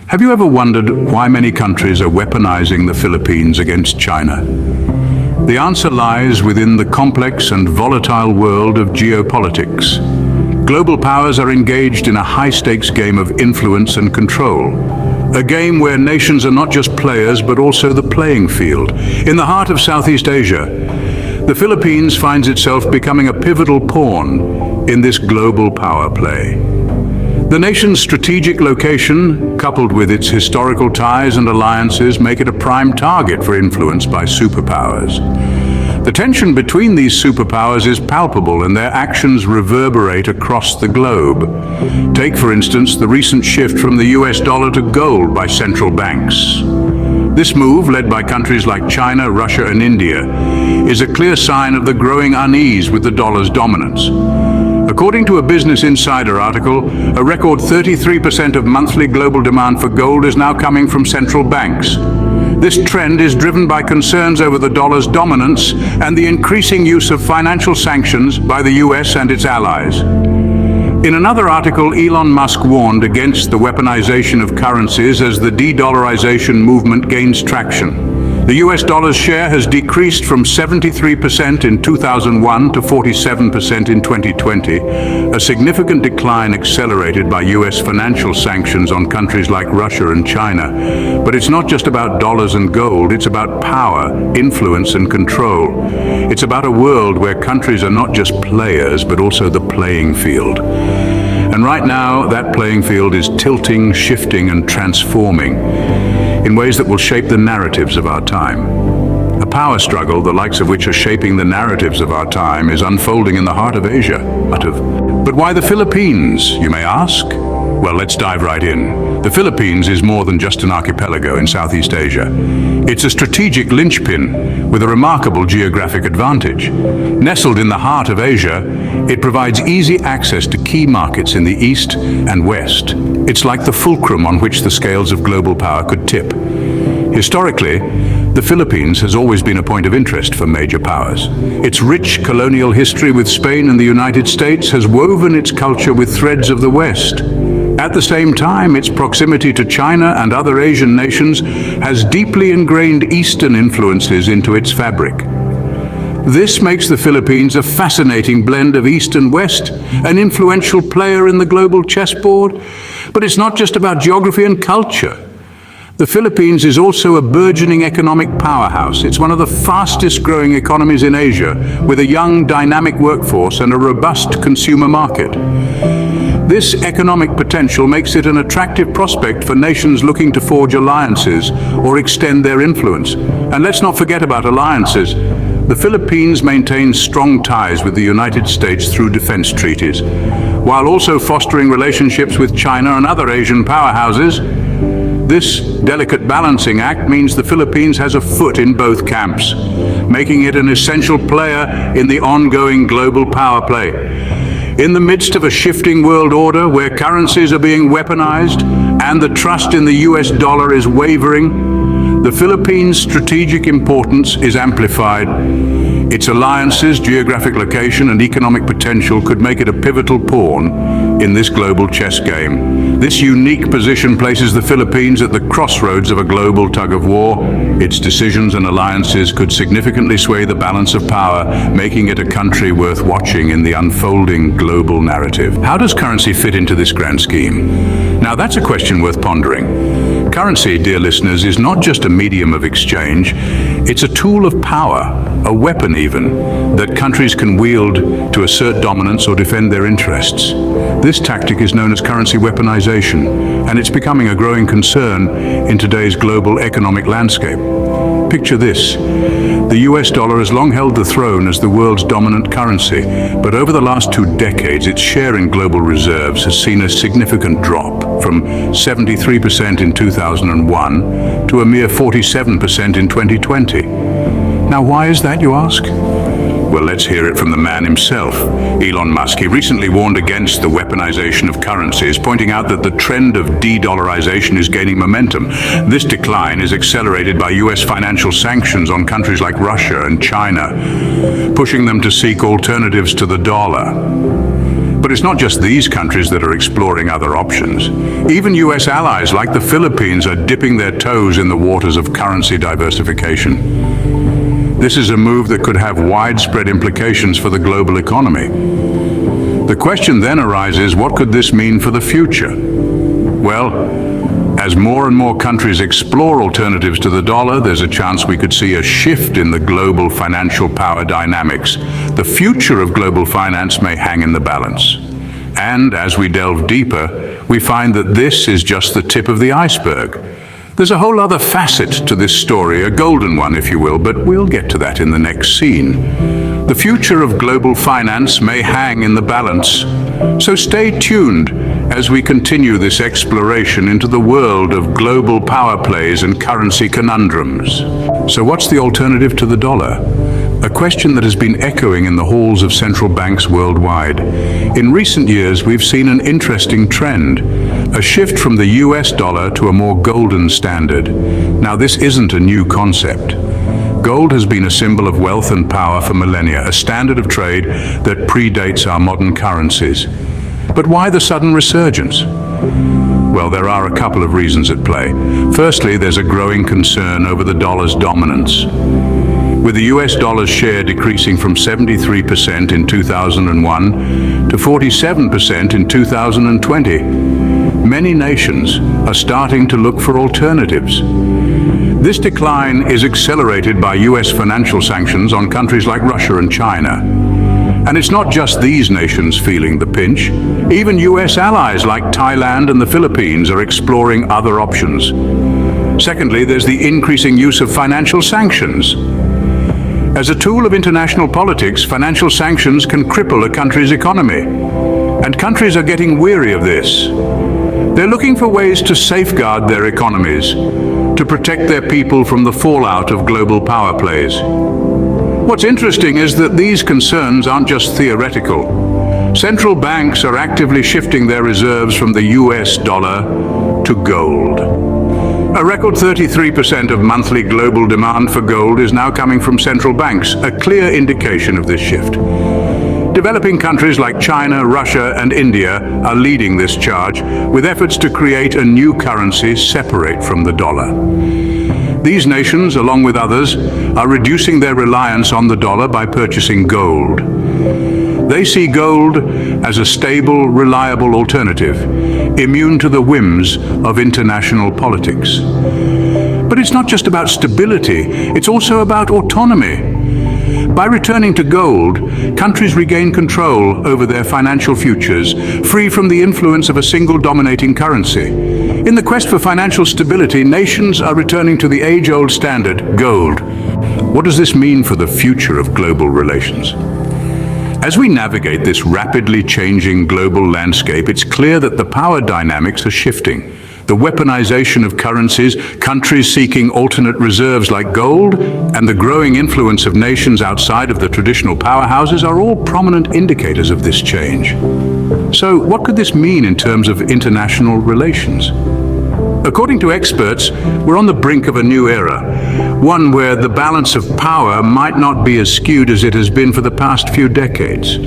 Have you ever wondered why many countries are weaponizing the Philippines against China? The answer lies within the complex and volatile world of geopolitics. Global powers are engaged in a high-stakes game of influence and control. A game where nations are not just players, but also the playing field. In the heart of Southeast Asia, the Philippines finds itself becoming a pivotal pawn in this global power play. The nation's strategic location, coupled with its historical ties and alliances, make it a prime target for influence by superpowers. The tension between these superpowers is palpable, and their actions reverberate across the globe. Take, for instance, the recent shift from the US dollar to gold by central banks. This move, led by countries like China, Russia, and India, is a clear sign of the growing unease with the dollar's dominance. According to a Business Insider article, a record 33% of monthly global demand for gold is now coming from central banks. This trend is driven by concerns over the dollar's dominance and the increasing use of financial sanctions by the US and its allies. In another article, Elon Musk warned against the weaponization of currencies as the de-dollarization movement gains traction. The US dollar's share has decreased from 73% in 2001 to 47% in 2020, a significant decline accelerated by US financial sanctions on countries like Russia and China. But it's not just about dollars and gold, it's about power, influence, and control. It's about a world where countries are not just players, but also the playing field. And right now, that playing field is tilting, shifting, and transforming in ways that will shape the narratives of our time. A power struggle, the likes of which are shaping the narratives of our time, is unfolding in the heart of Asia. But why the Philippines, you may ask? Well, let's dive right in. The Philippines is more than just an archipelago in Southeast Asia. It's a strategic linchpin with a remarkable geographic advantage. Nestled in the heart of Asia, it provides easy access to key markets in the east and west. It's like the fulcrum on which the scales of global power could tip. Historically, the Philippines has always been a point of interest for major powers. Its rich colonial history with Spain and the United States has woven its culture with threads of the West. At the same time, its proximity to China and other Asian nations has deeply ingrained Eastern influences into its fabric. This makes the Philippines a fascinating blend of East and West, an influential player in the global chessboard. But it's not just about geography and culture. The Philippines is also a burgeoning economic powerhouse. It's one of the fastest growing economies in Asia, with a young, dynamic workforce and a robust consumer market. This economic potential makes it an attractive prospect for nations looking to forge alliances or extend their influence. And let's not forget about alliances. The Philippines maintains strong ties with the United States through defense treaties, while also fostering relationships with China and other Asian powerhouses. This delicate balancing act means the Philippines has a foot in both camps, making it an essential player in the ongoing global power play. In the midst of a shifting world order where currencies are being weaponized and the trust in the US dollar is wavering, the Philippines' strategic importance is amplified. Its alliances, geographic location, and economic potential could make it a pivotal pawn in this global chess game. This unique position places the Philippines at the crossroads of a global tug-of-war. Its decisions and alliances could significantly sway the balance of power, making it a country worth watching in the unfolding global narrative. How does currency fit into this grand scheme? Now, that's a question worth pondering. Currency, dear listeners, is not just a medium of exchange. It's a tool of power, a weapon even, that countries can wield to assert dominance or defend their interests. This tactic is known as currency weaponization, and it's becoming a growing concern in today's global economic landscape. Picture this. The US dollar has long held the throne as the world's dominant currency, but over the last 2 decades, its share in global reserves has seen a significant drop from 73% in 2001 to a mere 47% in 2020. Now, why is that, you ask? Well, let's hear it from the man himself, Elon Musk. He recently warned against the weaponization of currencies, pointing out that the trend of de-dollarization is gaining momentum. This decline is accelerated by US financial sanctions on countries like Russia and China, pushing them to seek alternatives to the dollar. But it's not just these countries that are exploring other options. Even US allies like the Philippines are dipping their toes in the waters of currency diversification. This is a move that could have widespread implications for the global economy. The question then arises, what could this mean for the future? Well, as more and more countries explore alternatives to the dollar, there's a chance we could see a shift in the global financial power dynamics. The future of global finance may hang in the balance. And as we delve deeper, we find that this is just the tip of the iceberg. There's a whole other facet to this story, a golden one, if you will, but we'll get to that in the next scene. The future of global finance may hang in the balance. So stay tuned as we continue this exploration into the world of global power plays and currency conundrums. So what's the alternative to the dollar? A question that has been echoing in the halls of central banks worldwide. In recent years, we've seen an interesting trend, a shift from the US dollar to a more golden standard. Now, this isn't a new concept. Gold has been a symbol of wealth and power for millennia, a standard of trade that predates our modern currencies. But why the sudden resurgence? Well, there are a couple of reasons at play. Firstly, there's a growing concern over the dollar's dominance. With the US dollar's share decreasing from 73% in 2001 to 47% in 2020, many nations are starting to look for alternatives. This decline is accelerated by US financial sanctions on countries like Russia and China. And it's not just these nations feeling the pinch. Even US allies like Thailand and the Philippines are exploring other options. Secondly, there's the increasing use of financial sanctions. As a tool of international politics, financial sanctions can cripple a country's economy. And countries are getting weary of this. They're looking for ways to safeguard their economies, to protect their people from the fallout of global power plays. What's interesting is that these concerns aren't just theoretical. Central banks are actively shifting their reserves from the US dollar to gold. A record 33% of monthly global demand for gold is now coming from central banks, a clear indication of this shift. Developing countries like China, Russia, and India are leading this charge, with efforts to create a new currency separate from the dollar. These nations, along with others, are reducing their reliance on the dollar by purchasing gold. They see gold as a stable, reliable alternative, immune to the whims of international politics. But it's not just about stability, it's also about autonomy. By returning to gold, countries regain control over their financial futures, free from the influence of a single dominating currency. In the quest for financial stability, nations are returning to the age-old standard, gold. What does this mean for the future of global relations? As we navigate this rapidly changing global landscape, it's clear that the power dynamics are shifting. The weaponization of currencies, countries seeking alternate reserves like gold, and the growing influence of nations outside of the traditional powerhouses are all prominent indicators of this change. So, what could this mean in terms of international relations? According to experts, we're on the brink of a new era, one where the balance of power might not be as skewed as it has been for the past few decades.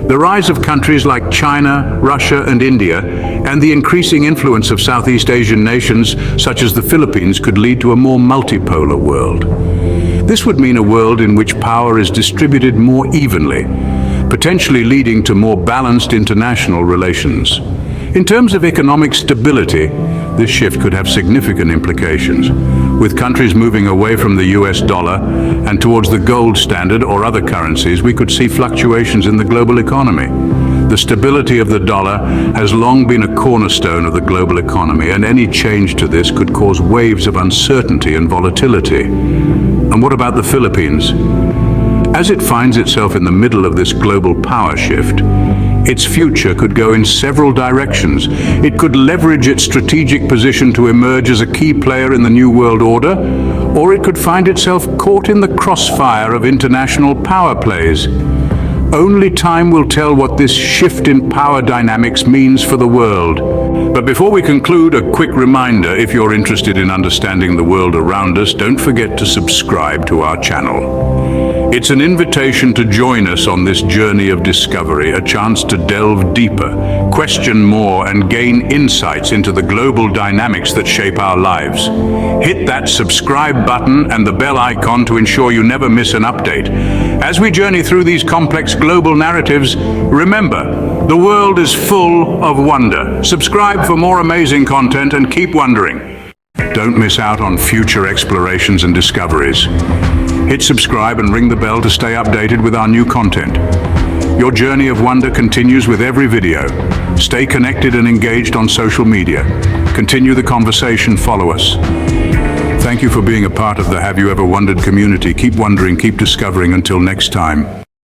The rise of countries like China, Russia, and India, and the increasing influence of Southeast Asian nations such as the Philippines could lead to a more multipolar world. This would mean a world in which power is distributed more evenly, potentially leading to more balanced international relations. In terms of economic stability, this shift could have significant implications. With countries moving away from the US dollar and towards the gold standard or other currencies, we could see fluctuations in the global economy. The stability of the dollar has long been a cornerstone of the global economy, and any change to this could cause waves of uncertainty and volatility. And what about the Philippines? As it finds itself in the middle of this global power shift, its future could go in several directions. It could leverage its strategic position to emerge as a key player in the New World Order, or it could find itself caught in the crossfire of international power plays. Only time will tell what this shift in power dynamics means for the world. But before we conclude, a quick reminder, if you're interested in understanding the world around us, don't forget to subscribe to our channel. It's an invitation to join us on this journey of discovery, a chance to delve deeper, question more, and gain insights into the global dynamics that shape our lives. Hit that subscribe button and the bell icon to ensure you never miss an update. As we journey through these complex global narratives, remember, the world is full of wonder. Subscribe for more amazing content and keep wondering. Don't miss out on future explorations and discoveries. Hit subscribe and ring the bell to stay updated with our new content. Your journey of wonder continues with every video. Stay connected and engaged on social media. Continue the conversation, follow us. Thank you for being a part of the Have You Ever Wondered community. Keep wondering, keep discovering. Until next time.